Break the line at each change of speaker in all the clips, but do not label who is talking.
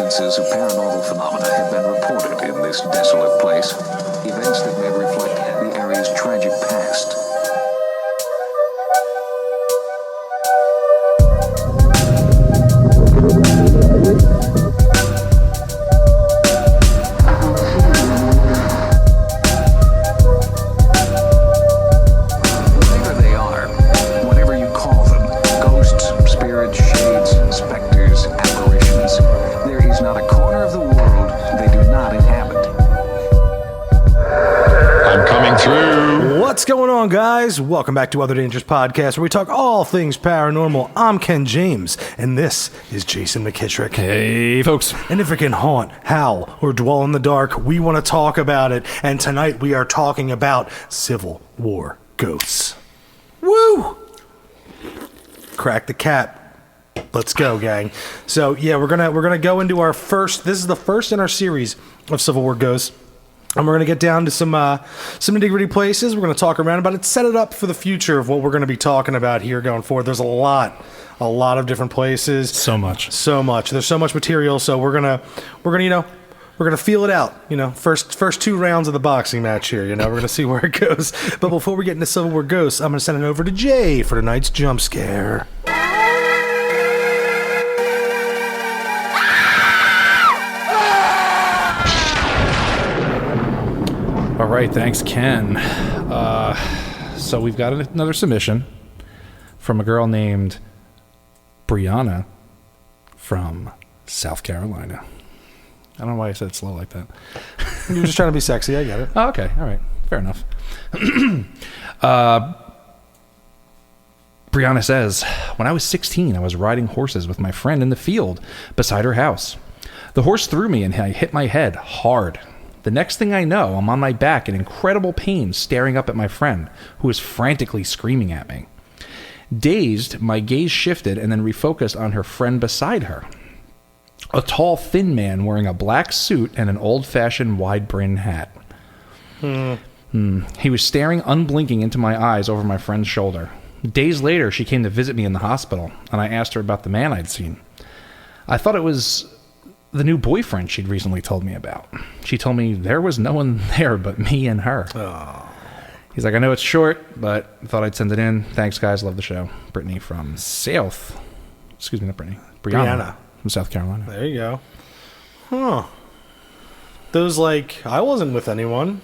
instances of paranormal phenomena have been reported in this desolate place. Events that may reflect the area's tragic past.
What's going on, guys? Welcome back to Other Dangerous Podcast, where we talk all things paranormal. I'm Ken James, and this is Jason McKittrick.
Hey, folks.
And if it can haunt, howl, or dwell in the dark, we want to talk about it. And tonight we are talking about Civil War ghosts. Woo! Crack the cap. Let's go, gang. So yeah, we're gonna go into our first. This is the first in our series of Civil War ghosts. And we're going to get down to some nitty-gritty places. We're going to talk around about it, set it up for the future of what we're going to be talking about here going forward. There's a lot of different places.
So much.
There's so much material. So we're gonna feel it out. First two rounds of the boxing match here. We're going to see where it goes. But before we get into Civil War ghosts, I'm going to send it over to Jay for tonight's jump scare.
All right, thanks, Ken. So we've got another submission from a girl named Brianna from South Carolina. I don't know why I said it slow like that.
You were just trying to be sexy. I get it.
Oh, okay, all right, fair enough. Brianna says, when I was 16, I was riding horses with my friend in the field beside her house. The horse threw me and I hit my head hard. The next thing I know, I'm on my back in incredible pain, staring up at my friend, who is frantically screaming at me. Dazed, my gaze shifted and then refocused on her friend beside her. A tall, thin man wearing a black suit and an old-fashioned wide-brimmed hat. He was staring unblinking into my eyes over my friend's shoulder. Days later, she came to visit me in the hospital, and I asked her about the man I'd seen. I thought it was the new boyfriend she'd recently told me about. She told me there was no one there but me and her.
Oh.
He's like, I know it's short, but I thought I'd send it in. Thanks, guys. Love the show. Brittany from Brianna from South Carolina.
There you go. Huh. Those, I wasn't with anyone.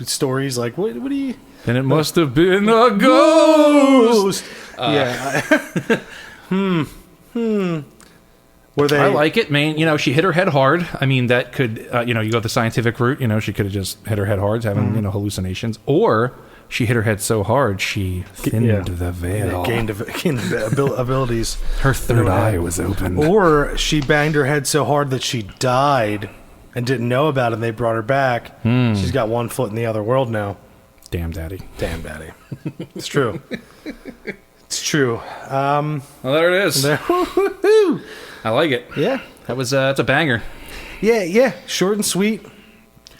Stories like, what do you...
Then it must have been a ghost!
Yeah. Were they...
I like it, man. She hit her head hard. I mean, that could, you go the scientific route. She could have just hit her head hard, having, hallucinations. Or she hit her head so hard, she thinned the veil.
Gained abilities.
Her third eye was open.
Or she banged her head so hard that she died and didn't know about it, and they brought her back. She's got one foot in the other world now.
Damn, daddy.
It's true. It's true.
Well, there it is. I like it.
Yeah.
That was, it's a banger.
Yeah. Short and sweet.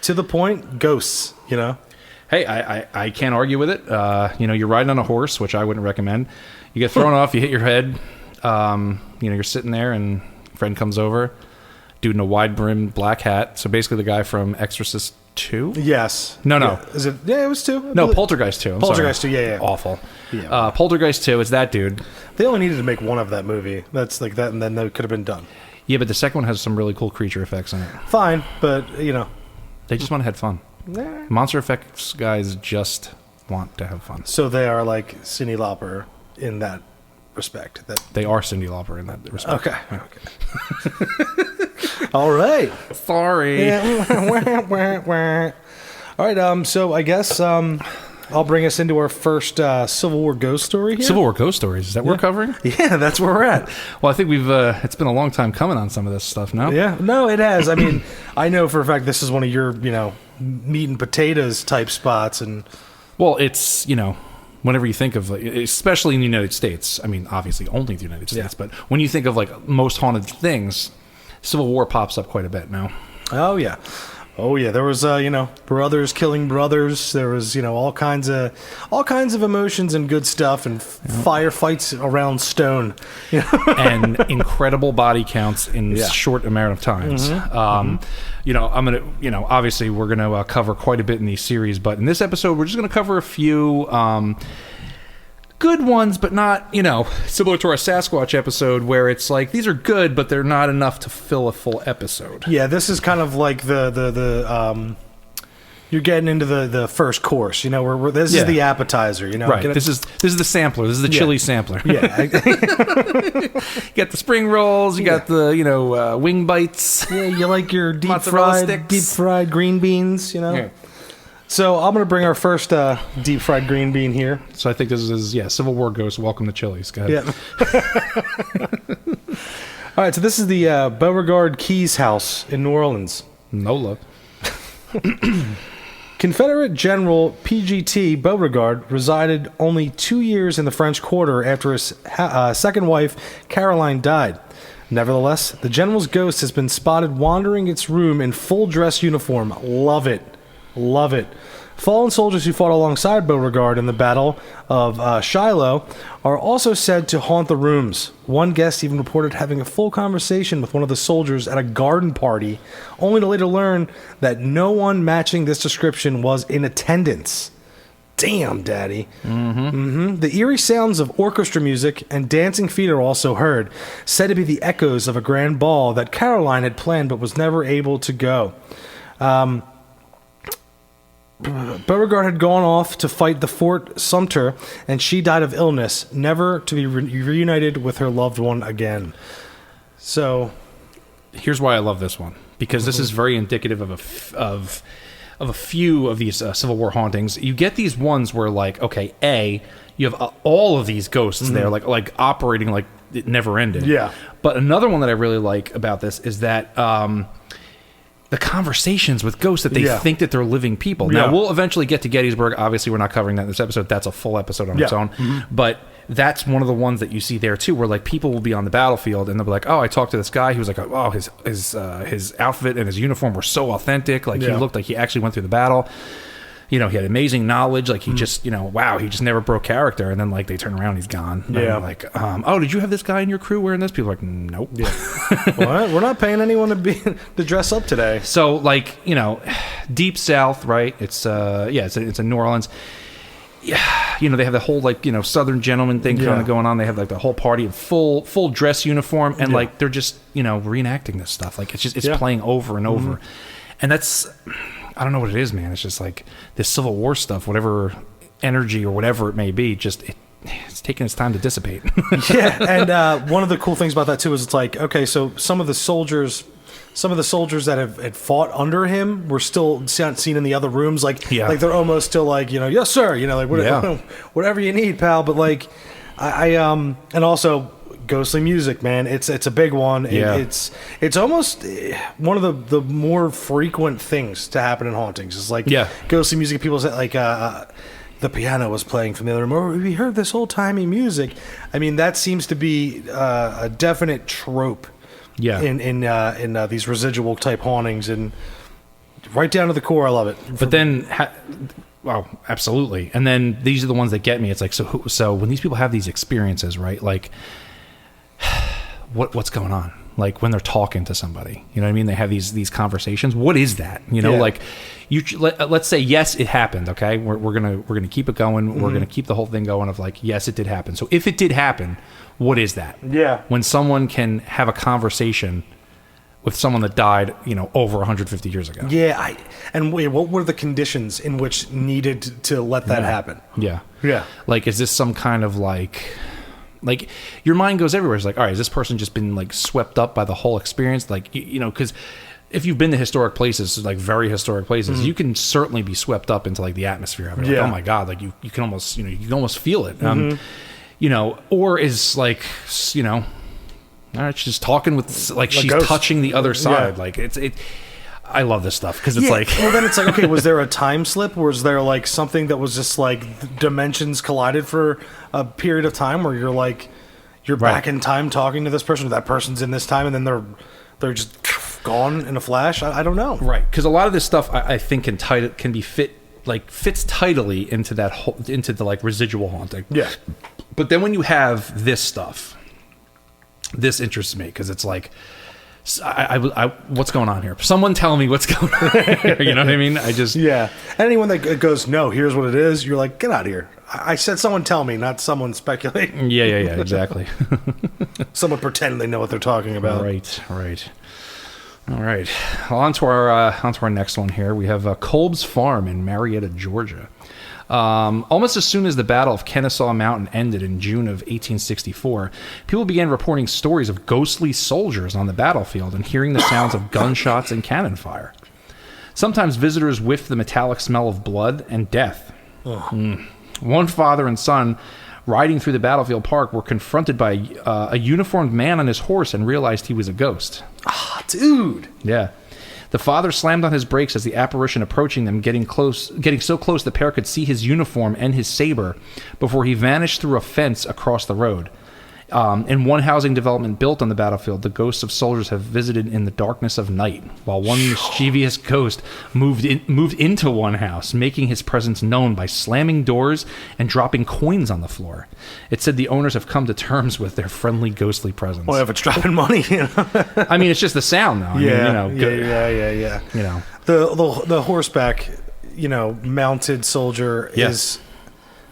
To the point. Ghosts,
Hey, I can't argue with it. You're riding on a horse, which I wouldn't recommend. You get thrown off, you hit your head. You're sitting there and a friend comes over. Dude in a wide-brimmed black hat. So basically the guy from Exorcist 2?
Yes.
No.
Yeah. Is it? Yeah, it was 2.
No, Poltergeist 2.
Poltergeist 2, yeah.
Awful.
Yeah.
Poltergeist 2, it's that dude.
They only needed to make one of that movie. That's like that, and then that could have been done.
Yeah, but the second one has some really cool creature effects in it.
Fine, but,
They just want to have fun.
Nah.
Monster effects guys just want to have fun.
So they are like Cyndi Lauper in that respect.
They are Cyndi Lauper in that respect.
Okay. All right.
Sorry.
All right. So I guess I'll bring us into our first Civil War ghost story here.
Civil War ghost stories. Is that what we're covering?
Yeah, that's where we're at.
Well, I think it's been a long time coming on some of this stuff, no?
Yeah. No, it has. I mean, I know for a fact this is one of your, meat and potatoes type spots. And
well, it's, whenever you think of, especially in the United States, I mean, obviously only the United States, but when you think of most haunted things, Civil War pops up quite a bit now.
Oh, yeah. Oh yeah, there was brothers killing brothers. There was all kinds of emotions and good stuff and firefights around stone.
And incredible body counts in short amount of times. I'm gonna obviously we're gonna cover quite a bit in these series, but in this episode we're just gonna cover a few good ones, but not similar to our Sasquatch episode where it's like these are good but they're not enough to fill a full episode.
Yeah, this is kind of like the you're getting into the first course, where this is the appetizer,
Right. This is the sampler. This is the chili sampler. Yeah. You got the spring rolls, you got the wing bites.
Yeah, you like your deep fried green beans, Yeah. So I'm going to bring our first deep fried green bean here.
So I think this is Civil War Ghost. Welcome to Chili's. Go ahead.
Yeah. All right, so this is the Beauregard Keys house in New Orleans.
NOLA.
Confederate General P.G.T. Beauregard resided only 2 years in the French Quarter after his second wife, Caroline, died. Nevertheless, the general's ghost has been spotted wandering its room in full dress uniform. Love it. Love it. Fallen soldiers who fought alongside Beauregard in the Battle of Shiloh are also said to haunt the rooms. One guest even reported having a full conversation with one of the soldiers at a garden party, only to later learn that no one matching this description was in attendance. Damn, Daddy. The eerie sounds of orchestra music and dancing feet are also heard, said to be the echoes of a grand ball that Caroline had planned but was never able to go. Beauregard had gone off to fight the Fort Sumter, and she died of illness, never to be reunited with her loved one again. So,
here's why I love this one, because this is very indicative of a few of these Civil War hauntings. You get these ones where, like, okay, you have all of these ghosts there, like operating like it never ended.
Yeah.
But another one that I really like about this is that the conversations with ghosts that they think that they're living people. Now, we'll eventually get to Gettysburg. Obviously, we're not covering that in this episode. That's a full episode on its own. But that's one of the ones that you see there, too, where like people will be on the battlefield and they'll be like, oh, I talked to this guy. He was like, oh, his outfit and his uniform were so authentic. Like, he looked like he actually went through the battle. He had amazing knowledge. Like, he just, wow, he just never broke character. And then, like, they turn around, he's gone.
Yeah.
And like, oh, did you have this guy in your crew wearing this? People are like, nope.
Yeah. What? We're not paying anyone to dress up today.
So, like, Deep South, right? It's it's in New Orleans. Yeah, they have the whole, like, Southern gentleman thing kind of going on. They have, like, the whole party in full dress uniform. And, like, they're just, reenacting this stuff. Like, it's playing over and over. And that's... I don't know what it is, man. It's just like this Civil War stuff, whatever energy or whatever it may be, just it's taking its time to dissipate.
And one of the cool things about that too is it's like, okay, so some of the soldiers that had fought under him were still seen in the other rooms, like they're almost still like, yes sir, like whatever you need, pal. But like I and also ghostly music, man. It's a big one. It's almost one of the more frequent things to happen in hauntings. It's like ghostly music. People say like the piano was playing from the other room, or we heard this old timey music. I mean, that seems to be a definite trope. In these residual type hauntings, and right down to the core, I love it.
But then. Wow, absolutely. And then these are the ones that get me. It's like so when these people have these experiences, right? Like. What's going on? Like when they're talking to somebody, you know what I mean? They have these conversations. What is that? Like let's say yes, it happened. Okay, we're gonna keep it going. We're gonna keep the whole thing going of like yes, it did happen. So if it did happen, what is that?
Yeah.
When someone can have a conversation with someone that died, over 150 years ago.
Yeah. And what were the conditions in which needed to let that happen?
Yeah.
Yeah.
Like, is this some kind of like your mind goes everywhere. It's like, all right, has this person just been like swept up by the whole experience? Like, because if you've been to historic places, like very historic places, you can certainly be swept up into like the atmosphere of it. Like, oh my God, like you can almost, you can almost feel it. Or is like, all right, she's just talking with like she's touching the other side. Like it. I love this stuff because it's like...
Well, then it's like, okay, was there a time slip? Was there like something that was just like dimensions collided for a period of time where you're back in time talking to this person, or that person's in this time, and then they're just gone in a flash. I don't know.
Right, because a lot of this stuff I think fits tidily into into the like residual haunting.
Yeah.
But then when you have this stuff, this interests me because it's like, what's going on here? Someone tell me what's going on here. You know what I mean?
Yeah. Anyone that goes, no, here's what it is, you're like, get out of here. I said someone tell me, not someone speculate.
Yeah, exactly.
Someone pretend they know what they're talking about.
Right. All right. Well, on to our next one here. We have Campbells Farm in Marietta, Georgia. Almost as soon as the Battle of Kennesaw Mountain ended in June of 1864, people began reporting stories of ghostly soldiers on the battlefield and hearing the sounds of gunshots and cannon fire. Sometimes visitors whiffed the metallic smell of blood and death. One father and son riding through the battlefield park were confronted by a uniformed man on his horse and realized he was a ghost.
Ah, dude.
Yeah. The father slammed on his brakes as the apparition approaching them, getting so close the pair could see his uniform and his saber before he vanished through a fence across the road. In one housing development built on the battlefield, the ghosts of soldiers have visited in the darkness of night, while one mischievous ghost moved into one house, making his presence known by slamming doors and dropping coins on the floor. It said the owners have come to terms with their friendly ghostly presence.
Well, if it's dropping money, you know.
I mean, it's just the sound, though.
Yeah,
Yeah. You know,
the horseback, mounted soldier is.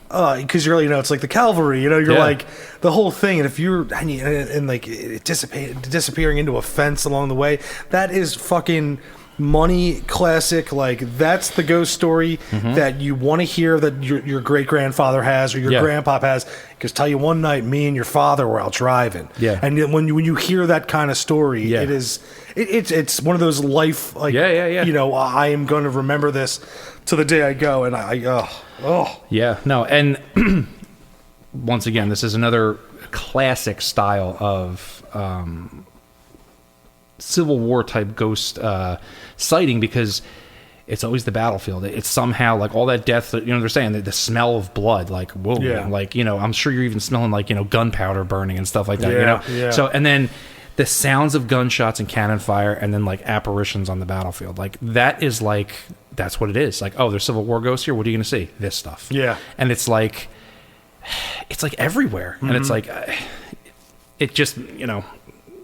Because you're, it's like the cavalry, you're like the whole thing, and if you're and like it disappearing into a fence along the way, that is fucking money classic. Like that's the ghost story that you want to hear that your great grandfather has or your grandpop has. Because tell you one night, me and your father were out driving, and when you hear that kind of story, it's one of those life like I am going to remember this to the day I go, and
and once again, this is another classic style of Civil War type ghost sighting, because it's always the battlefield. It's somehow like all that death, they're saying that the smell of blood, like, whoa, like, I'm sure you're even smelling like, gunpowder burning and stuff like that, So, and then the sounds of gunshots and cannon fire, and then like apparitions on the battlefield, like that is like, that's what it is. Like, oh, there's Civil War ghosts here. What are you going to see? This stuff. Yeah. And it's like everywhere. And it's like, it just,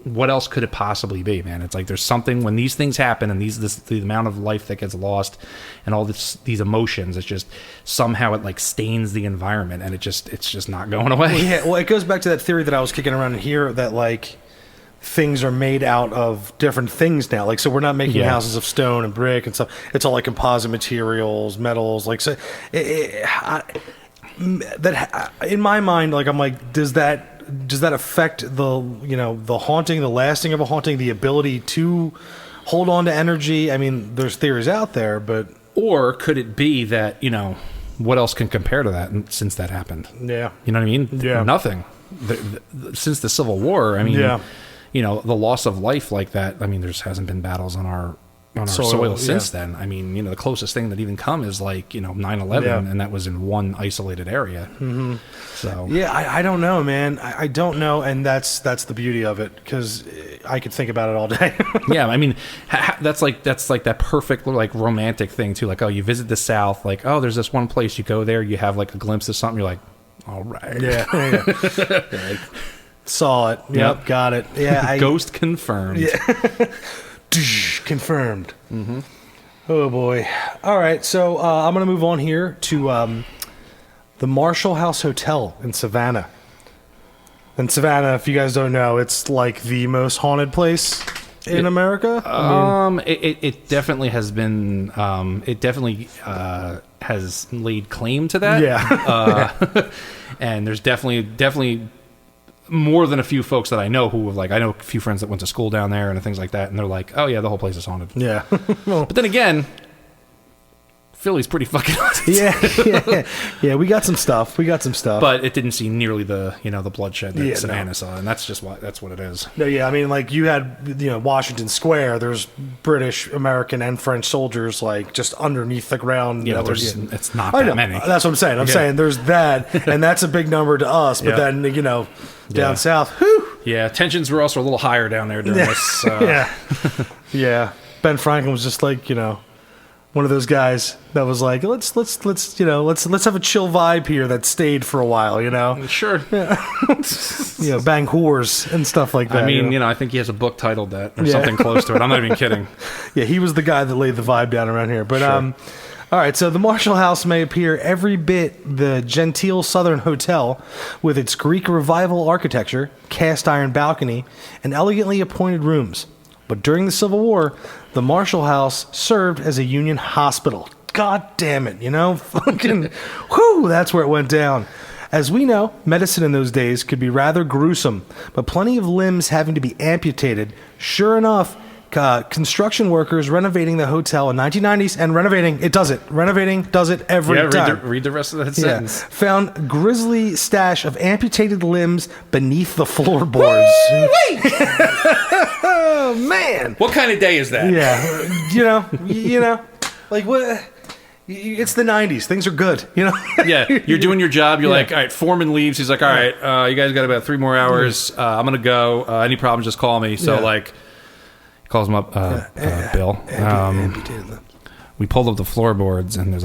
what else could it possibly be, man? It's like there's something when these things happen, and the amount of life that gets lost and all these emotions, it's just somehow it like stains the environment, and it's just not going away.
Well, it goes back to that theory that I was kicking around in here that like things are made out of different things now. Like, so we're not making houses of stone and brick and stuff. It's all like composite materials, metals. Like, so that in my mind, like I'm like, does that affect the haunting, the lasting of a haunting, the ability to hold on to energy? I mean, there's theories out there, but
or could it be that what else can compare to that since that happened? Yeah, you know what I mean? Yeah, nothing. Since the Civil War, I mean, the loss of life like that. I mean, there hasn't been battles on our soil since then. I mean, the closest thing that even come is like 9/11, and that was in one isolated area. So
I don't know, man. I don't know, and that's the beauty of it, because I could think about it all day.
Yeah, I mean, that's like that perfect like romantic thing too. Like, oh, you visit the South, like, oh, there's this one place, you go there, you have like a glimpse of something, you're like, all right,
like, saw it, yep, got it,
ghost confirmed.
Yeah. Confirmed. Oh boy. All right, so I'm gonna move on here to the Marshall House Hotel in Savannah. In Savannah, if you guys don't know, it's like the most haunted place in America.
It definitely has been. It definitely has laid claim to that.
Yeah.
And there's definitely more than a few folks that I know who have, like, I know a few friends that went to school down there and things like that, and they're like, oh yeah, the whole place is haunted.
Yeah.
But then again, Philly's pretty fucking haunted.
Yeah, we got some stuff.
But it didn't see nearly the the bloodshed that Savannah saw, and that's what it is.
No, I mean, like, you had Washington Square. There's British, American, and French soldiers like just underneath the ground.
It's not that many.
That's what I'm saying. I'm saying there's that, and that's a big number to us. But then down south, whew.
Yeah, tensions were also a little higher down there during this.
Yeah. Ben Franklin was just like, one of those guys that was like, let's have a chill vibe here that stayed for a while,
Sure.
bang whores and stuff like that.
I mean, I think he has a book titled that or something close to it. I'm not even kidding.
Yeah, he was the guy that laid the vibe down around here. But all right, so the Marshall House may appear every bit the genteel Southern hotel with its Greek revival architecture, cast iron balcony, and elegantly appointed rooms. But during the Civil War, the Marshall House served as a Union hospital. God damn it, fucking, whew, that's where it went down. As we know, medicine in those days could be rather gruesome, but plenty of limbs having to be amputated. Sure enough, construction workers renovating the hotel in 1990s, and renovating does it every time.
Read the rest of that sentence.
Found grisly stash of amputated limbs beneath the floorboards. Oh man!
What kind of day is that?
Yeah, like what? It's the 90s. Things are good,
Yeah, you're doing your job. You're like, all right, foreman leaves. He's like, all right, you guys got about 3 more hours. I'm going to go. Any problems, just call me. So, he calls him up, Bill. We pulled up the floorboards, and there's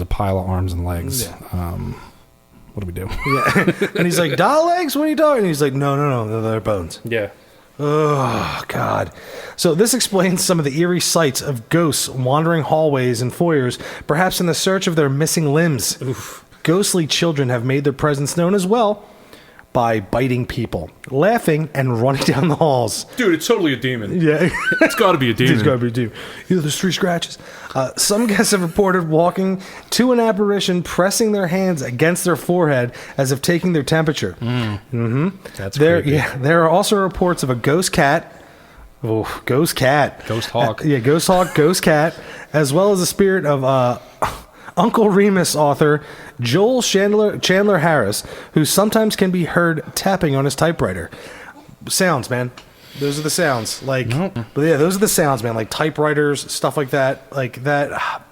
a pile of arms and legs. What do we do?
Yeah. And he's like, doll legs? What are you talking? And he's like, no, they're bones.
Yeah.
Oh, God. So this explains some of the eerie sights of ghosts wandering hallways and foyers, perhaps in the search of their missing limbs.
Oof.
Ghostly children have made their presence known as well by biting people, laughing, and running down the halls.
Dude, it's totally a demon.
Yeah.
It's got to be a demon.
It's got to be a demon. There's 3 scratches. Some guests have reported walking to an apparition, pressing their hands against their forehead as if taking their temperature.
That's creepy.
Yeah, there are also reports of a ghost cat. Oh, ghost cat.
Ghost hawk.
Ghost hawk, ghost cat, as well as the spirit of Uncle Remus author Joel Chandler Harris, who sometimes can be heard tapping on his typewriter. Sounds, man. Those are the sounds. But yeah, those are the sounds, man. Like typewriters, stuff like that. Like that.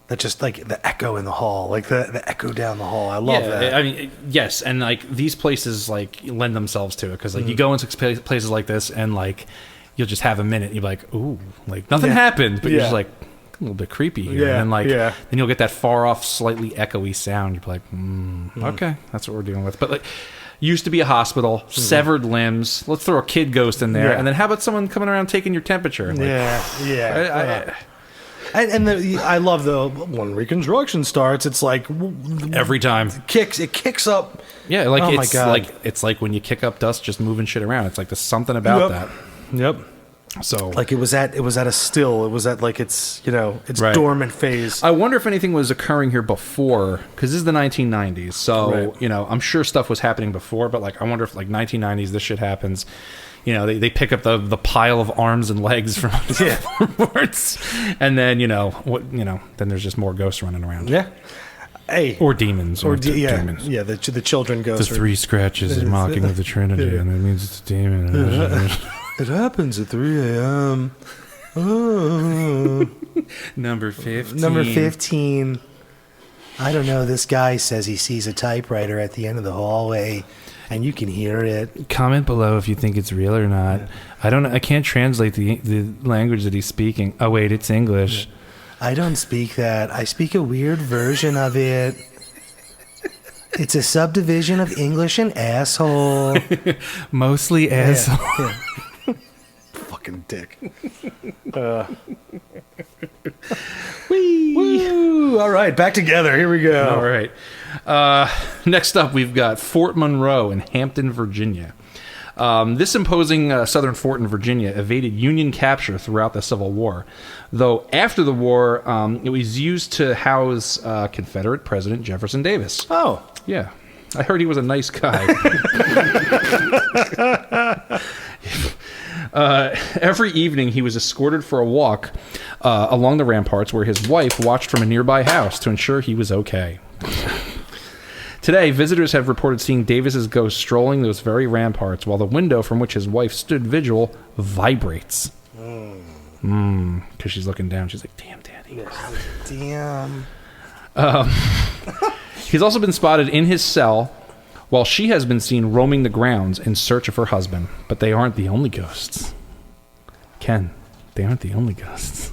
That just like the echo in the hall, like the echo down the hall. I love that.
I mean, yes, and like these places like lend themselves to it because like you go into places like this and like you'll just have a minute. You're like, ooh, like nothing happened, but you're just like a little bit creepy here.
Yeah,
and then then you'll get that far off, slightly echoey sound. You're like, okay, that's what we're dealing with. But like, used to be a hospital, severed limbs. Let's throw a kid ghost in there, and then how about someone coming around taking your temperature? Like,
I love when Reconstruction starts. It's like
every time
it kicks up.
Yeah, like
oh
it's
my God.
like it's like when you kick up dust, just moving shit around. It's like there's something about that.
Yep.
So
like it was at a still. It was at like its dormant phase.
I wonder if anything was occurring here before, because this is the 1990s. So I'm sure stuff was happening before, but like I wonder if like 1990s this shit happens. They pick up the pile of arms and legs from the floorboards, and then then there's just more ghosts running around.
Yeah. Hey.
Or demons.
Demons. Yeah, the children ghosts.
The 3 scratches is mocking of the Trinity, and that means it's a demon.
It happens at 3 a.m. Oh.
Number 15.
Number 15. I don't know. This guy says he sees a typewriter at the end of the hallway, and you can hear it.
Comment below if you think it's real or not. Yeah. I can't translate the language that he's speaking. Oh wait, it's English.
Yeah. I don't speak that. I speak a weird version of it. It's a subdivision of English and asshole.
Mostly asshole.
Yeah. Fucking dick. Woo! All right, back together. Here we go.
All right. Next up, we've got Fort Monroe in Hampton, Virginia. This imposing southern fort in Virginia evaded Union capture throughout the Civil War. Though after the war, it was used to house Confederate President Jefferson Davis.
Oh.
Yeah. I heard he was a nice guy. Every evening, he was escorted for a walk along the ramparts where his wife watched from a nearby house to ensure he was okay. Today, visitors have reported seeing Davis's ghost strolling those very ramparts while the window from which his wife stood vigil vibrates. Because she's looking down. She's like, damn, Daddy.
Damn.
He's also been spotted in his cell while she has been seen roaming the grounds in search of her husband. But they aren't the only ghosts. Ken, they aren't the only ghosts.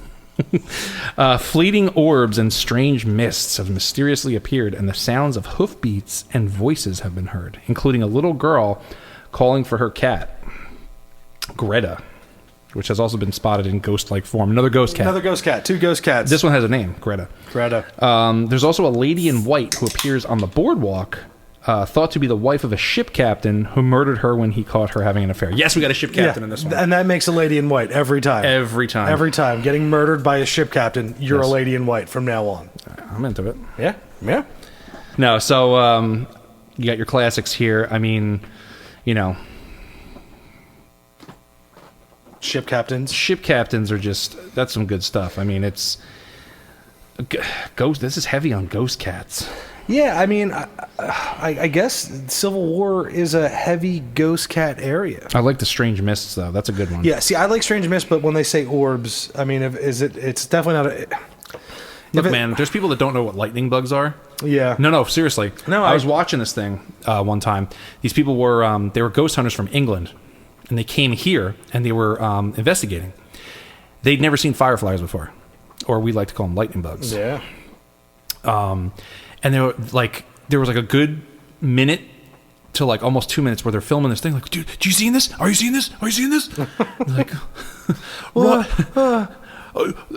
Fleeting orbs and strange mists have mysteriously appeared, and the sounds of hoofbeats and voices have been heard, including a little girl calling for her cat, Greta, which has also been spotted in ghost-like form. Another ghost cat.
Another ghost cat. 2 ghost cats.
This one has a name, Greta.
Greta.
There's also a lady in white who appears on the boardwalk, thought to be the wife of a ship captain who murdered her when he caught her having an affair. Yes, we got a ship captain in this one.
And that makes a lady in white every time.
Every time.
Every time. Getting murdered by a ship captain, you're a lady in white from now on.
I'm into it.
Yeah. Yeah.
No, so you got your classics here. I mean, you know,
ship captains.
Ship captains are that's some good stuff. I mean, it's ghost. This is heavy on ghost cats.
Yeah, I mean, I guess Civil War is a heavy ghost cat area.
I like the strange mists, though. That's a good one.
Yeah, see, I like strange mists, but when they say orbs, I mean, it's definitely not a...
Look, man, there's people that don't know what lightning bugs are.
Yeah.
No, seriously.
No,
I was watching this thing one time. These people were they were ghost hunters from England, and they came here, and they were investigating. They'd never seen fireflies before, or we like to call them lightning bugs.
Yeah.
And they were like, there was like a good minute to like almost 2 minutes where they're filming this thing. Like, dude, do you seeing this? Are you seeing this? Are you seeing this? Like, what?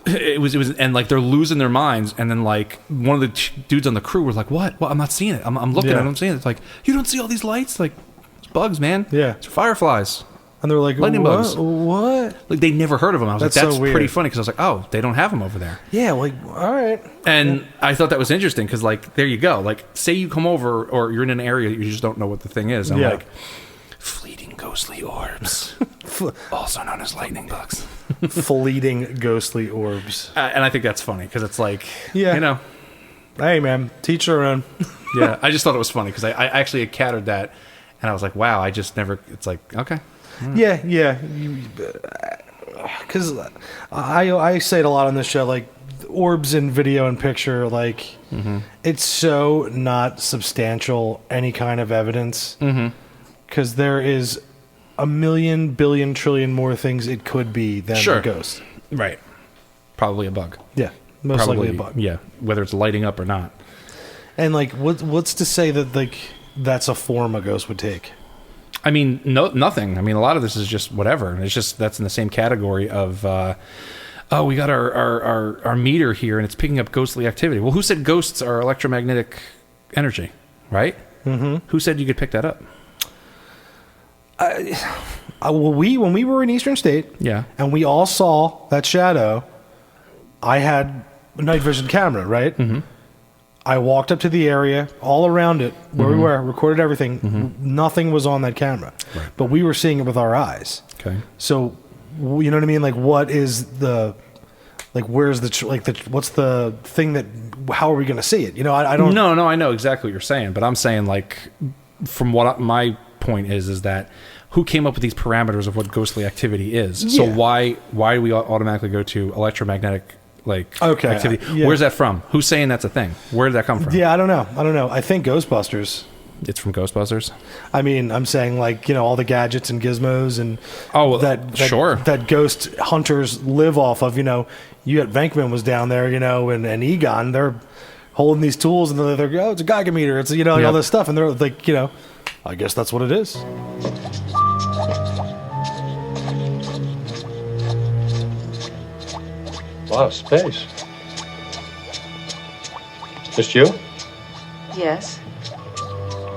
It was, and like they're losing their minds. And then like one of the dudes on the crew was like, what? Well, I'm not seeing it. I'm looking at it. I'm seeing it. It's like, you don't see all these lights? Like, it's bugs, man.
Yeah.
It's fireflies.
And they're like,
lightning bugs.
What?
Like, they never heard of them. I was
That's
like, that's
so weird.
pretty funny, because I was like, oh, they don't have them over there.
Yeah, like, all right.
And I thought that was interesting, because, like, there you go. Like, say you come over, or you're in an area that you just don't know what the thing is. I'm like, fleeting ghostly orbs, also known as lightning bugs.
Fleeting ghostly orbs.
And I think that's funny, because it's like,
yeah.
you know.
Hey, man, teach your own.
Yeah, I just thought it was funny, because I actually had catered that, and I was like, wow, I just never, it's like, okay.
Yeah. Because I say it a lot on this show, like, orbs in video and picture, like, it's so not substantial, any kind of evidence. Because there is a million, billion, trillion more things it could be than a ghost.
Right. Probably a bug.
Yeah, most likely a bug.
Yeah, whether it's lighting up or not.
And, like, what's to say that, like, that's a form a ghost would take?
I mean, nothing. I mean, a lot of this is just whatever. It's just that's in the same category of, we got our meter here and it's picking up ghostly activity. Well, who said ghosts are electromagnetic energy, right? Who said you could pick that up?
Well, when we were in Eastern State, and we all saw that shadow, I had a night vision camera, right? I walked up to the area, all around it, where we were, recorded everything. Nothing was on that camera. Right. But we were seeing it with our eyes.
Okay.
So, you know what I mean? Like, what is the... Like, where's what's the thing that... How are we going to see it? You know, I don't...
No, I know exactly what you're saying. But I'm saying, like, from what my point is that who came up with these parameters of what ghostly activity is? Yeah. So why do we automatically go to electromagnetic... activity. Yeah. Where's that from? Who's saying that's a thing? Where did that come from?
Yeah, I don't know. I think Ghostbusters.
It's from Ghostbusters?
I mean, I'm saying, like, you know, all the gadgets and gizmos and that ghost hunters live off of. You know, you got Venkman was down there, you know, and Egon, they're holding these tools and they're it's a Geiger meter, it's, you know, and all this stuff, and they're like, you know, I guess that's what it is.
Wow, space. Just you?
Yes.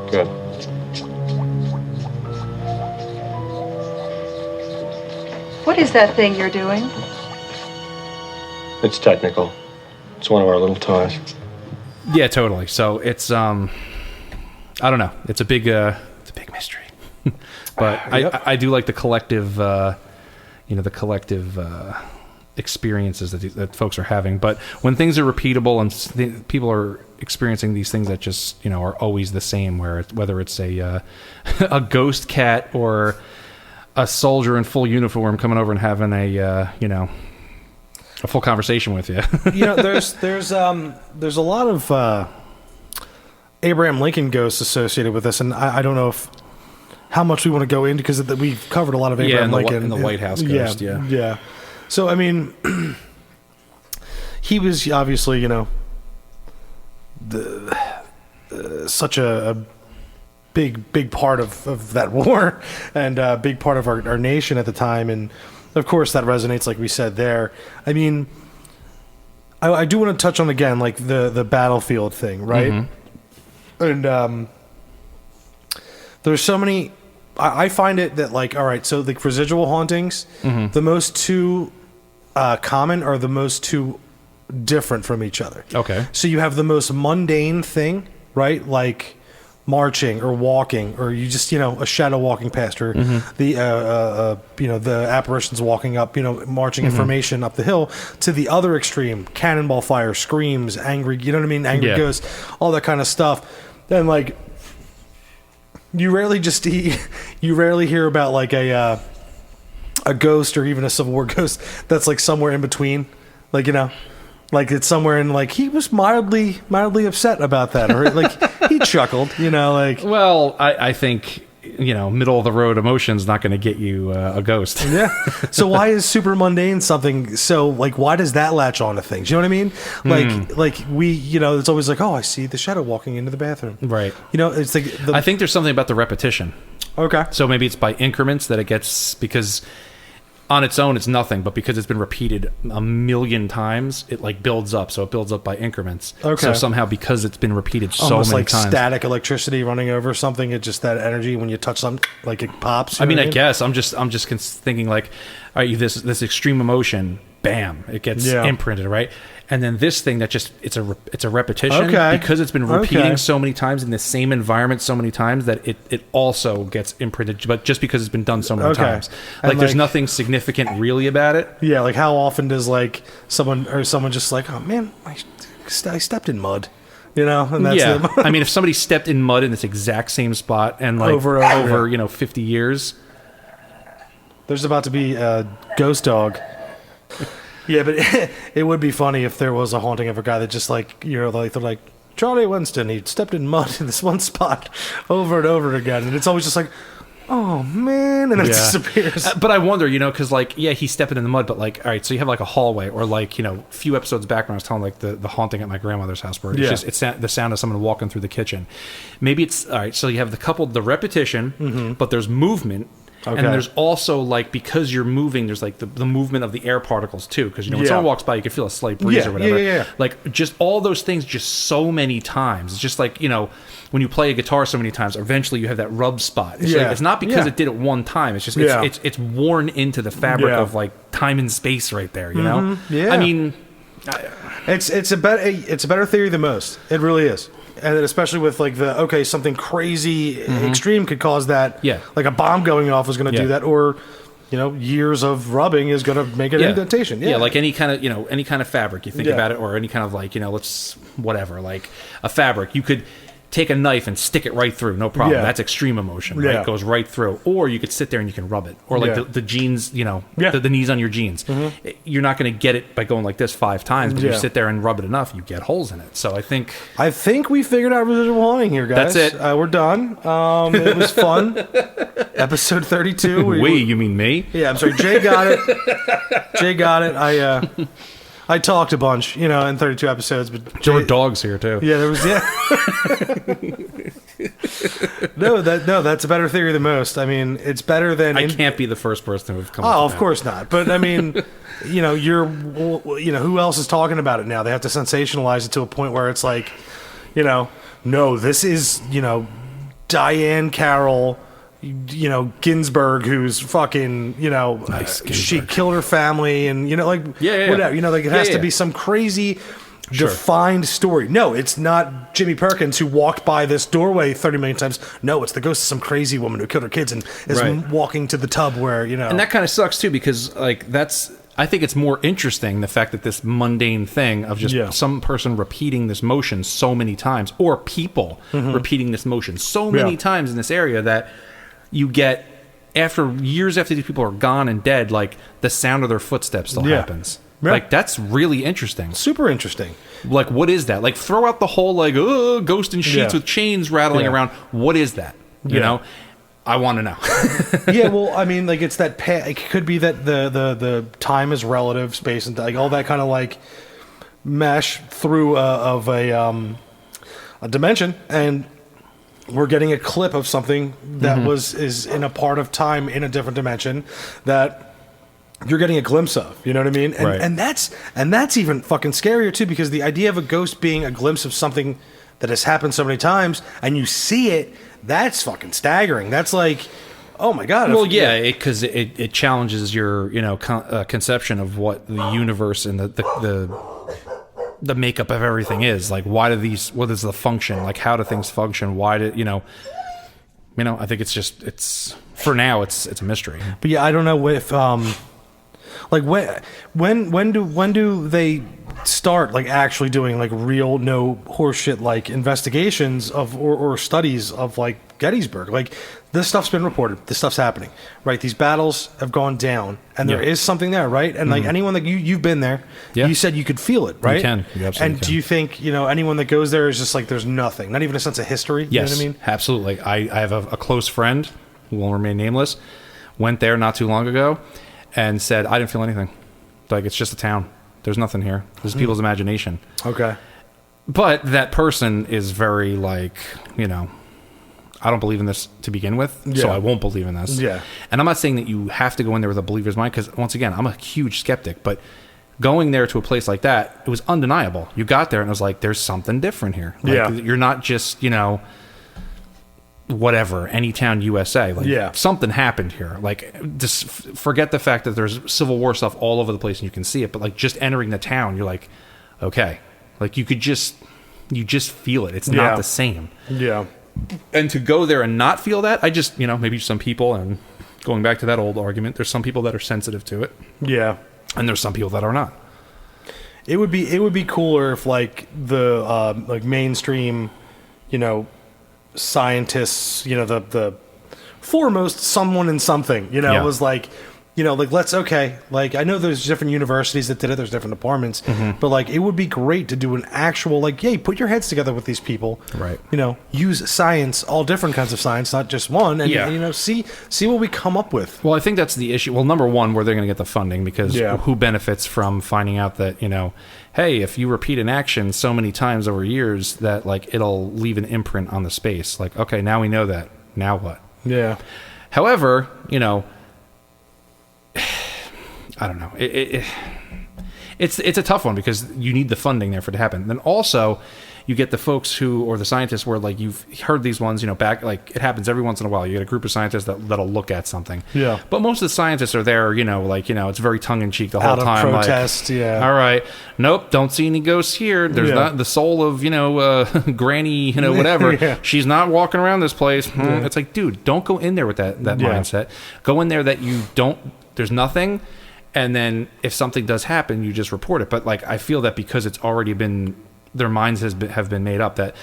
Good.
What is that thing you're doing?
It's technical. It's one of our little toys.
Yeah, totally. So it's I don't know. It's a big mystery. But I do like the collective experiences that folks are having. But when things are repeatable and people are experiencing these things that just, you know, are always the same, whether it's a ghost cat or a soldier in full uniform coming over and having a full conversation with you.
You know, there's a lot of Abraham Lincoln ghosts associated with this, and I don't know how much we want to go into because we've covered a lot of Abraham Lincoln.
And the White House ghost,
Yeah. So, I mean, he was obviously, such a big part of that war and a big part of our nation at the time. And, of course, that resonates, like we said there. I mean, I do want to touch on, again, like the battlefield thing, right? And there's so many... I find it that, like, all right, so the residual hauntings, the most two common are the most two different from each other.
Okay.
So you have the most mundane thing, right? Like marching or walking, or you just, a shadow walking past, or the apparitions walking up, marching information up the hill, to the other extreme, cannonball fire, screams, angry, you know what I mean? Angry ghosts, all that kind of stuff. Then, like, you rarely hear about like a ghost or even a Civil War ghost that's like somewhere in between, like, like it's somewhere in, like, he was mildly upset about that, or like he chuckled, like.
Well, I think middle of the road emotions not going to get you a ghost.
Yeah. So why is super mundane something so, like, why does that latch on to things? You know what I mean? Like we, it's always like, oh, I see the shadow walking into the bathroom.
Right.
It's like
I think there's something about the repetition.
Okay.
So maybe it's by increments that it gets, because on its own it's nothing, but because it's been repeated a million times, it like builds up. So it builds up by increments.
Okay.
So somehow, because it's been repeated so
almost
many
like
times,
static electricity running over something, it just, that energy when you touch something, like, it pops.
I mean, I guess I'm just thinking, like, all right, this extreme emotion, bam, it gets imprinted, right? And then this thing that just, it's a repetition, because it's been repeating so many times in the same environment so many times, that it also gets imprinted, but just because it's been done so many times. Like, there's nothing significant really about it.
Yeah, like, how often does, like, someone just like, oh man, I stepped in mud, and that's
I mean, if somebody stepped in mud in this exact same spot and, like, over 50 years,
there's about to be a ghost dog. Yeah, but it would be funny if there was a haunting of a guy that just, like, they're like, Charlie Winston, he stepped in mud in this one spot over and over again, and it's always just like, oh man, and it disappears.
But I wonder, because, like, he's stepping in the mud, but, like, all right, so you have, like, a hallway, or, like, a few episodes back when I was telling, like, the haunting at my grandmother's house, where it's the sound of someone walking through the kitchen. Maybe it's, all right, so you have the repetition, but there's movement. Okay. And there's also, like, because you're moving, there's, like, the movement of the air particles, too. Because, when someone walks by, you can feel a slight breeze or whatever.
Yeah.
Like, just all those things just so many times. It's just like, when you play a guitar so many times, eventually you have that rub spot. It's not because it did it one time. It's just, it's worn into the fabric of, like, time and space right there, you know?
Yeah.
I mean...
It's a better theory than most. It really is. And then especially with, like, something crazy extreme could cause that. Yeah. Like a bomb going off is going to do that, or, years of rubbing is going to make an indentation.
Yeah, like any kind of fabric, you think about it, or any kind of, like, like a fabric. You could take a knife and stick it right through, no problem. That's extreme emotion, right? It goes right through. Or you could sit there and you can rub it. Or, like, the jeans, the knees on your jeans. You're not going to get it by going like this 5 times, but you sit there and rub it enough, you get holes in it. So I think
we figured out residual haunting here, guys.
That's it.
We're done. It was fun. Episode 32.
You mean me?
Yeah, I'm sorry. Jay got it. I talked a bunch, in 32 episodes, but
there were dogs here too.
Yeah, there was. No, that's a better theory than most. I mean, it's better than.
I can't be the first person who've come.
Oh, of course not. But I mean, who else is talking about it now? They have to sensationalize it to a point where it's like, no, this is, Diane Carroll, Ginsburg, who's fucking, she killed her family, and whatever, like, it has to be some crazy defined story. No, it's not Jimmy Perkins who walked by this doorway 30 million times. No, it's the ghost of some crazy woman who killed her kids and is walking to the tub where,
And that kind of sucks too, because, like, I think it's more interesting, the fact that this mundane thing of just some person repeating this motion so many times, or people repeating this motion so many times in this area, that you get, after years after these people are gone and dead, like, the sound of their footsteps still happens.
Yeah.
Like, that's really interesting.
Super interesting.
Like, what is that? Like, throw out the whole, like, ghost in sheets
Yeah.
with chains rattling
Yeah.
around. What is that? You
Yeah.
know? I want to know.
Yeah, well, I mean, like, it's that it could be that the time is relative, space and like all that kind of like mesh through of a dimension, and we're getting a clip of something that is in a part of time in a different dimension that you're getting a glimpse of. You know what I mean? And,
Right.
and that's even fucking scarier too, because the idea of a ghost being a glimpse of something that has happened so many times and you see it, that's fucking staggering. That's like, oh my god.
Well, yeah, because it challenges your conception of what the universe and the makeup of everything is. Like, what is the function? Like, how do things function? Why do I think it's for now it's a mystery.
But yeah, I don't know if like when do they start like actually doing like real no horseshit like investigations of or studies of like Gettysburg? Like, this stuff's been reported, this stuff's happening, right? These battles have gone down, and there is something there, right? And like anyone that you've been there, you said you could feel it, right?
You can. You absolutely
and
can.
do you think anyone that goes there is just like there's nothing, not even a sense of history?
Yes,
You know what I mean?
absolutely. I have a close friend who will remain nameless. Went there not too long ago and said, I didn't feel anything. Like, it's just a town. There's nothing here. This is people's imagination.
Okay.
But that person is very like, I don't believe in this to begin with, so
Yeah.
I won't believe in this.
Yeah.
And I'm not saying that you have to go in there with a believer's mind, because once again, I'm a huge skeptic, but going there to a place like that, it was undeniable. You got there and it was like, there's something different here. Like,
Yeah.
You're not just, whatever, any town USA. Like,
Yeah.
something happened here. Like, just forget the fact that there's Civil War stuff all over the place and you can see it, but like just entering the town, you're like, okay. Like, you just feel it. It's
Yeah.
not the same.
Yeah.
And to go there and not feel that, I just, maybe some people, and going back to that old argument, there's some people that are sensitive to it,
Yeah.
and there's some people that are not.
It would be cooler if like the like mainstream, scientists, the foremost someone in something,
Yeah.
was like, like I know there's different universities that did it, there's different departments, but like it would be great to do an actual like, hey, put your heads together with these people,
Right.
Use science, all different kinds of science, not just one, and
Yeah.
see what we come up with.
Well, I think that's the issue. Well, number one, where they're going to get the funding, because
Yeah.
who benefits from finding out that, hey, if you repeat an action so many times over years that like it'll leave an imprint on the space. Like, okay, now we know that. Now what?
Yeah.
However, I don't know. It's a tough one because you need the funding there for it to happen. Then also, you get the folks or the scientists where like you've heard these ones, back, like it happens every once in a while. You get a group of scientists that'll look at something.
Yeah.
But most of the scientists are there, it's very tongue in cheek the whole
Out of
time.
protest,
like,
yeah.
All right. Nope. Don't see any ghosts here. There's
Yeah.
not the soul of, Granny, whatever.
Yeah.
She's not walking around this place. It's like, dude, don't go in there with that
Yeah.
mindset. Go in there that there's nothing. And then if something does happen, you just report it. But like, I feel that because it's already been, their minds have been made up that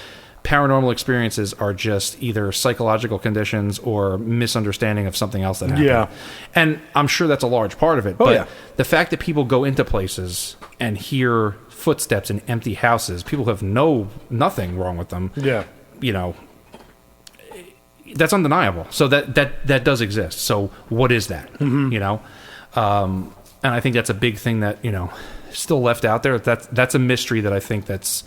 paranormal experiences are just either psychological conditions or misunderstanding of something else that happened.
Yeah.
And I'm sure that's a large part of it. But
yeah.
the fact that people go into places and hear footsteps in empty houses, people who have nothing wrong with them.
Yeah.
That's undeniable. So that does exist. So what is that? And I think that's a big thing that, still left out there. That's a mystery that I think that's,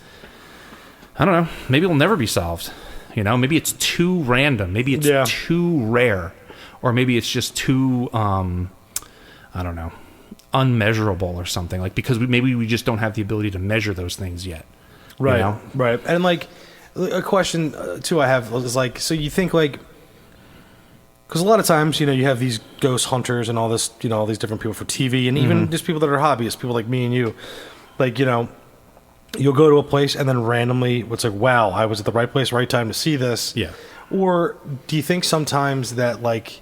I don't know, maybe it'll never be solved. Maybe it's too random. Maybe it's too rare. Or maybe it's just too, I don't know, unmeasurable or something. Like, because maybe we just don't have the ability to measure those things yet.
Right. Right. And like, a question too I have is like, so you think like, because a lot of times, you have these ghost hunters and all this, all these different people for TV, and even just people that are hobbyists, people like me and you, like, you'll go to a place and then randomly it's like, wow, I was at the right place, right time to see this.
Yeah.
Or do you think sometimes that like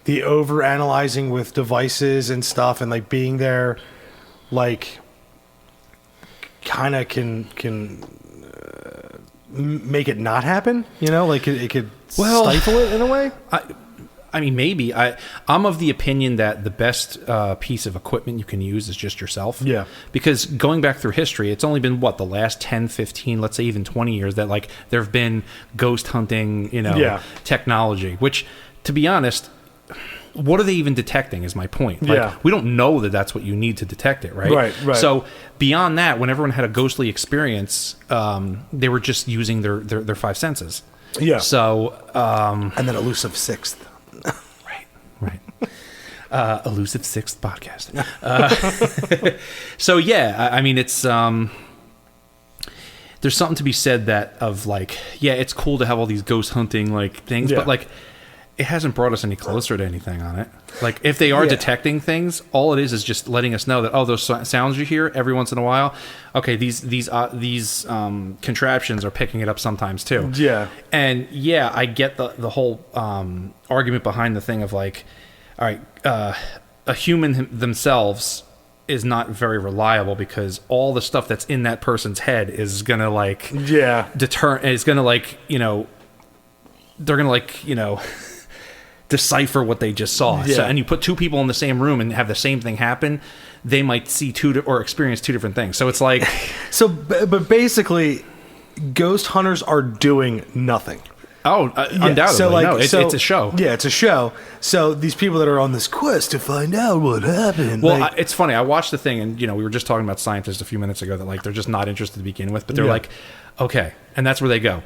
the over analyzing with devices and stuff and like being there, like kind of can make it not happen? Like it could stifle it in a way.
I mean, maybe. I'm of the opinion that the best piece of equipment you can use is just yourself.
Yeah.
Because going back through history, it's only been, the last 10, 15, let's say even 20 years that, like, there have been ghost hunting, technology. Which, to be honest, what are they even detecting is my point. Like, we don't know that that's what you need to detect it, right?
Right.
So, beyond that, when everyone had a ghostly experience, they were just using their five senses.
Yeah.
So,
and then elusive sixth.
Right. Elusive Sixth podcast. So yeah, I mean, it's there's something to be said that of like, it's cool to have all these ghost hunting like things, but like, it hasn't brought us any closer to anything on it. Like, if they are detecting things, all it is just letting us know that, those sounds you hear every once in a while, okay, these contraptions are picking it up sometimes too.
Yeah.
And I get the whole argument behind the thing of like, all right, a human themselves is not very reliable because all the stuff that's in that person's head is gonna like is gonna like they're gonna like decipher what they just saw. So, and you put two people in the same room and have the same thing happen, they might see or experience two different things. So it's like
but basically, ghost hunters are doing nothing.
Undoubtedly. So it's a show.
Yeah, it's a show. So these people that are on this quest to find out what happened.
Well, it's funny. I watched the thing, and we were just talking about scientists a few minutes ago that like they're just not interested to begin with, but they're like, okay, and that's where they go.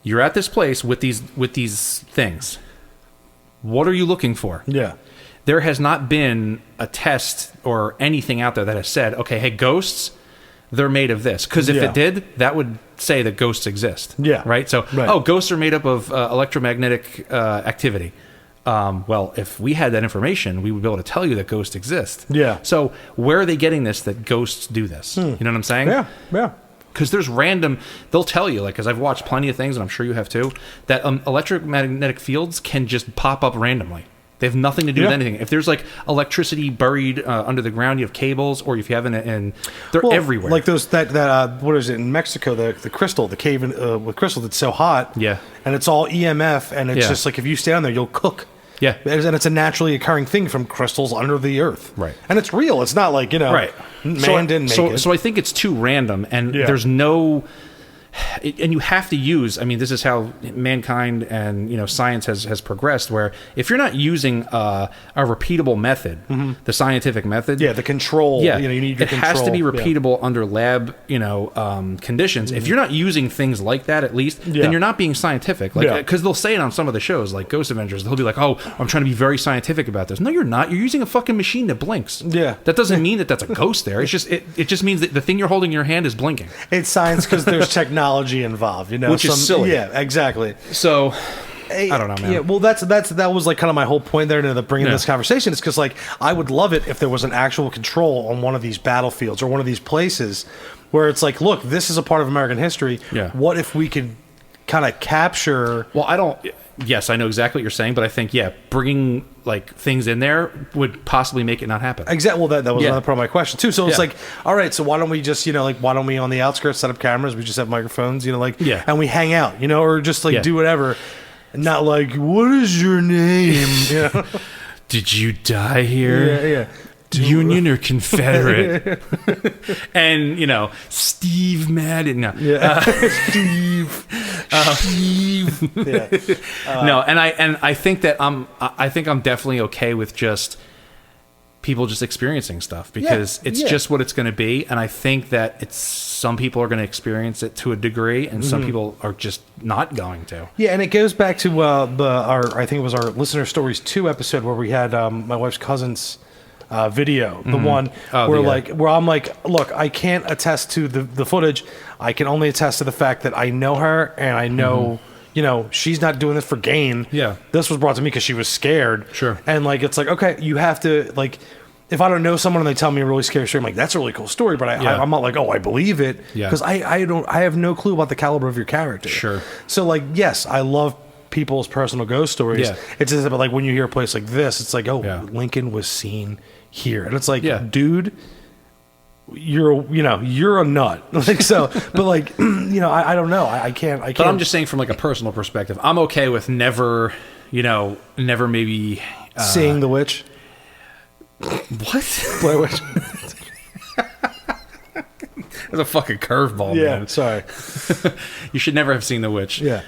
You're at this place with these things. What are you looking for?
Yeah.
There has not been a test or anything out there that has said, okay, hey, ghosts, they're made of this. Because if it did, that would say that ghosts exist.
Yeah.
Right? So, ghosts are made up of electromagnetic activity. Well, if we had that information, we would be able to tell you that ghosts exist.
Yeah.
So where are they getting this that ghosts do this? You know what I'm saying?
Yeah.
Because there's they'll tell you, like, because I've watched plenty of things, and I'm sure you have too, that electromagnetic fields can just pop up randomly. They have nothing to do with anything. If there's like electricity buried under the ground, you have cables, or if you have and they're everywhere.
Like those what is it in Mexico? The crystal, the cave with crystal that's so hot.
Yeah,
and it's all EMF, and it's just like if you stay on there, you'll cook.
Yeah,
and it's a naturally occurring thing from crystals under the earth.
Right,
and it's real. It's not like
right.
Man didn't make it.
So I think it's too random, and there's no. And you have to use, I mean, this is how mankind and science has progressed, where if you're not using a repeatable method, the scientific method,
the control, you need your control.
It has to be repeatable under lab conditions. If you're not using things like that, at least, then you're not being scientific. Like, because they'll say it on some of the shows, like Ghost Avengers, they'll be like, "Oh, I'm trying to be very scientific about this." No, you're not. You're using a fucking machine that blinks. That doesn't mean that that's a ghost there. It's just it just means that the thing you're holding in your hand is blinking.
It's science because there's technology involved,
which is silly.
Yeah, exactly.
So I don't know, man.
Yeah, well, that was like kind of my whole point there to bring in this conversation. Is because like I would love it if there was an actual control on one of these battlefields or one of these places where it's like, look, this is a part of American history.
Yeah.
What if we could kind of capture?
Well, I don't. Yes, I know exactly what you're saying, but I think bringing like things in there would possibly make it not happen.
Exactly. Well, that was another part of my question too. So it's like, all right, so why don't we just why don't we on the outskirts set up cameras? We just have microphones, and we hang out, or just like do whatever, not like what is your name?
Did you die here?
Yeah.
Union or Confederate? And Steve Madden. No.
Steve.
No, and I think that I'm definitely okay with just people just experiencing stuff because it's just what it's going to be, and I think that some people are going to experience it to a degree, and some people are just not going to.
Yeah, and it goes back to I think it was our Listener Stories 2 episode where we had my wife's cousin's video, the one where I'm like, look, I can't attest to the footage. I can only attest to the fact that I know her and I know, she's not doing this for gain.
Yeah.
This was brought to me because she was scared.
Sure.
And like, it's like, okay, you have to like, if I don't know someone and they tell me a really scary story, I'm like, that's a really cool story, but I'm not like, oh, I believe it.
Yeah.
Because I have no clue about the caliber of your character.
Sure.
So like, yes, I love people's personal ghost stories.
Yeah.
It's just about like when you hear a place like this, it's like, Lincoln was seen here, and it's like, dude, you're a nut. Like, so, but like, I don't know. I can't.
But I'm just saying from like a personal perspective, I'm okay with never, never maybe
Seeing the witch.
what?
Blair Witch.
That's a fucking curveball,
Yeah,
man.
sorry.
You should never have seen The Witch.
Yeah.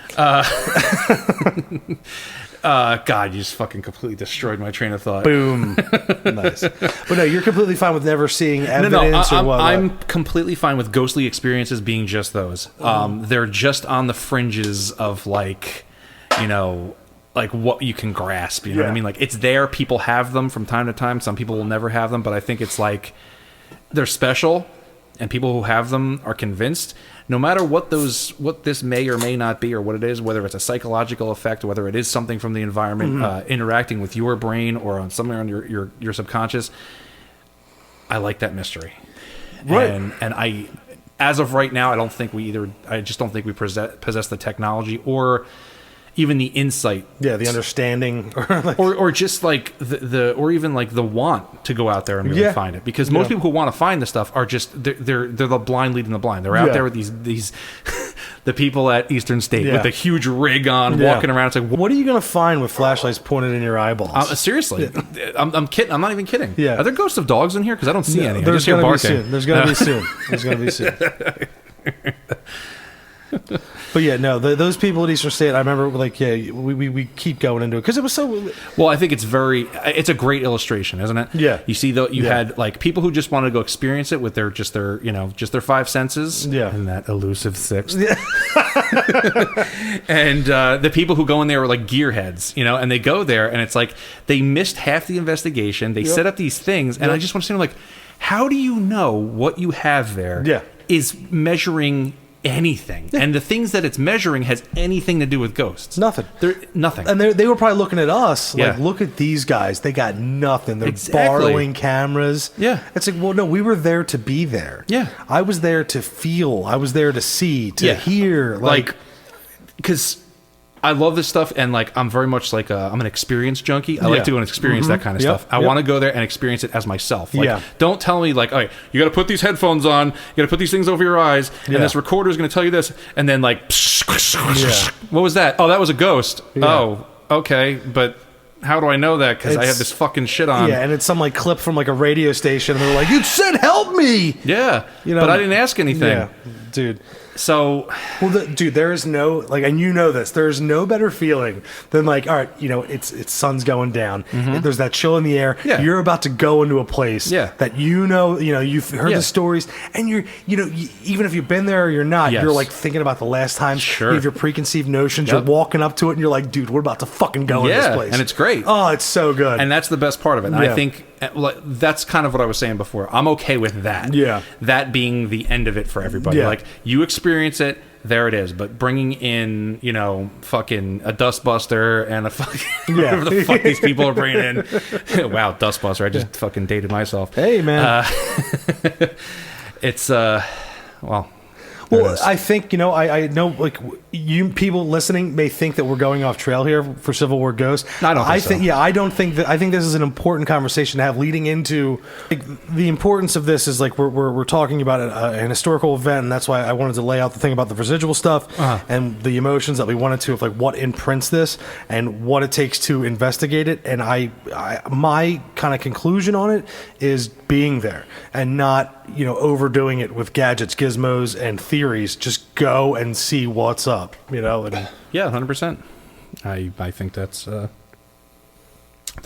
God, you just fucking completely destroyed my train of thought.
Boom. Nice. But no, you're completely fine with never seeing evidence
No,
or what?
I'm completely fine with ghostly experiences being just those. They're just on the fringes of like what you can grasp. You know what I mean? Like, it's there. People have them from time to time. Some people will never have them, but I think it's like they're special, and people who have them are convinced. No matter what this may or may not be, or what it is, whether it's a psychological effect, whether it is something from the environment interacting with your brain or on somewhere on your subconscious, I like that mystery.
Right.
And I, as of right now, I just don't think we possess the technology or even the insight.
Yeah, the understanding.
Or just like or even like the want to go out there and really find it. Because most people who want to find the stuff are just, they're the blind leading the blind. They're out there with these the people at Eastern State with a huge rig on, walking around. It's like,
what are you going to find with flashlights pointed in your eyeballs?
Seriously. I'm kidding. I'm not even kidding.
Yeah.
Are there ghosts of dogs in here? Because I don't see any. I
There's
just hear
going to be
barking.
soon. There's going to be soon. There's going to be soon. But yeah, no, those people at Eastern State, I remember, like, we keep going into it because it was so.
Well, I think it's a great illustration, isn't it?
Yeah.
You see, you had like people who just wanted to go experience it with their five senses.
Yeah.
And that elusive sixth. Yeah. And the people who go in there are like gearheads, and they go there and it's like they missed half the investigation. They set up these things, and I just want to say, like, how do you know what you have there is measuring anything, and the things that it's measuring has anything to do with ghosts?
Nothing.
Nothing.
And they were probably looking at us like, look at these guys. They got nothing. They're borrowing cameras.
Yeah.
It's like, well, no, we were there to be there.
Yeah.
I was there to feel. I was there to see, to hear. Like,
because I love this stuff, and like I'm very much like I'm an experience junkie. I like to go and experience that kind of stuff. I want to go there and experience it as myself. Like, don't tell me like, all right, you got to put these headphones on, you got to put these things over your eyes, and this recorder is going to tell you this, and then like, what was that? Oh, that was a ghost. Oh, okay, but how do I know that? Because I have this fucking shit on.
Yeah, and it's some like clip from like a radio station, and they're like, "You said help me."
Yeah, but I didn't ask anything.
Yeah, dude.
So,
dude, there is no, like, and you know this, there's no better feeling than like, all right, it's sun's going down. There's that chill in the air.
Yeah.
You're about to go into a place that you've heard the stories, and even if you've been there or you're not, you're like thinking about the last time.
Sure.
You have your preconceived notions. You're walking up to it, and you're like, dude, we're about to fucking go in this place.
And it's great.
Oh, it's so good.
And that's the best part of it. And I think that's kind of what I was saying before. I'm okay with that. Yeah. That being the end of it for everybody. Yeah. Like, you experience it, there it is. But bringing in, fucking a dustbuster and a fucking whatever the fuck these people are bringing in. Wow, dustbuster. I just fucking dated myself.
Hey, man.
It's, well...
Well, I think, I know, like, you people listening may think that we're going off trail here for Civil War Ghosts.
I don't think so.
Yeah, I don't think that. I think this is an important conversation to have leading into, like, the importance of this is, like, we're talking about an historical event, and that's why I wanted to lay out the thing about the residual stuff and the emotions that we wanted to, of, like, what imprints this and what it takes to investigate it. And my kind of conclusion on it is being there and not, overdoing it with gadgets, gizmos, and theories. Just go and see what's up, and
yeah, 100%. I think that's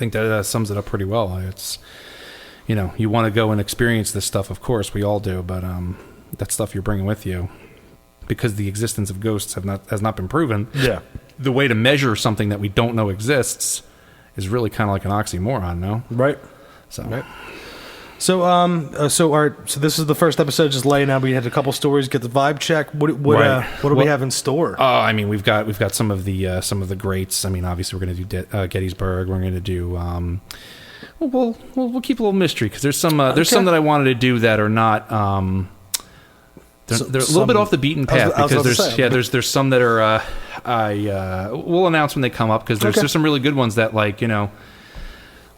that sums it up pretty well. It's, you want to go and experience this stuff, of course we all do, but that stuff you're bringing with you, because the existence of ghosts has not been proven. Yeah, the way to measure something that we don't know exists is really kind of like an oxymoron, no?
Right.
So.
Right. So this is the first episode, just laying out. We had a couple stories, get the vibe check. What do we have in store?
I mean, we've got some of the greats. I mean, obviously we're going to do Gettysburg. We're going to do. We'll keep a little mystery, because there's some that I wanted to do that are not. They're a little bit off the beaten path, because there's some that are. We'll announce when they come up, because there's some really good ones that, like,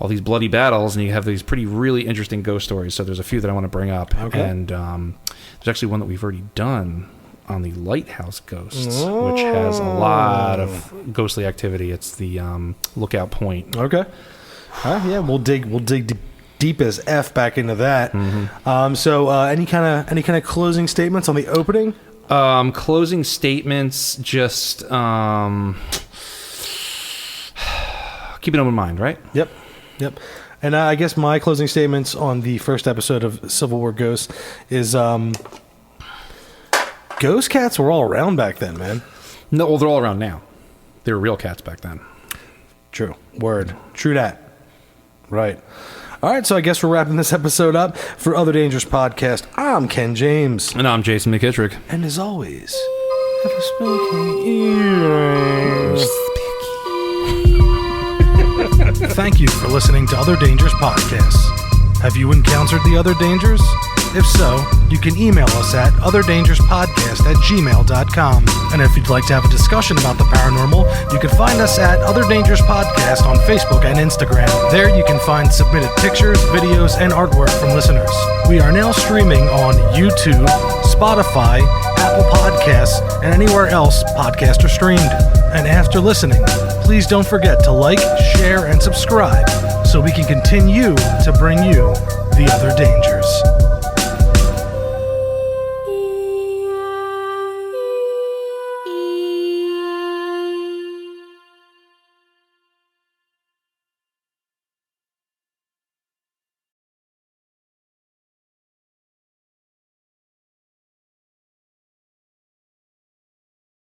all these bloody battles, and you have these really interesting ghost stories. So there's a few that I want to bring up. Okay. And there's actually one that we've already done on the Lighthouse Ghosts, which has a lot of ghostly activity. It's the Lookout Point.
Okay. Yeah, we'll dig deep as F back into that. So any kind of closing statements on the opening?
Closing statements, just keep an open mind, right?
Yep. And I guess my closing statements on the first episode of Civil War Ghosts is ghost cats were all around back then, man.
No, well, they're all around now. They were real cats back then.
True. Word. True that. Right. All right, so I guess we're wrapping this episode up. For Other Dangerous Podcast, I'm Ken James.
And I'm Jason McKittrick.
And as always, have a spooky evening. Thank you for listening to Other Dangerous Podcasts. Have you encountered the other dangers? If so, you can email us at otherdangerouspodcast@gmail.com. And if you'd like to have a discussion about the paranormal, you can find us at Other Dangerous Podcast on Facebook and Instagram. There you can find submitted pictures, videos, and artwork from listeners. We are now streaming on YouTube, Spotify, Apple Podcasts, and anywhere else podcasts are streamed. And after listening, please don't forget to like, share, and subscribe so we can continue to bring you the other day.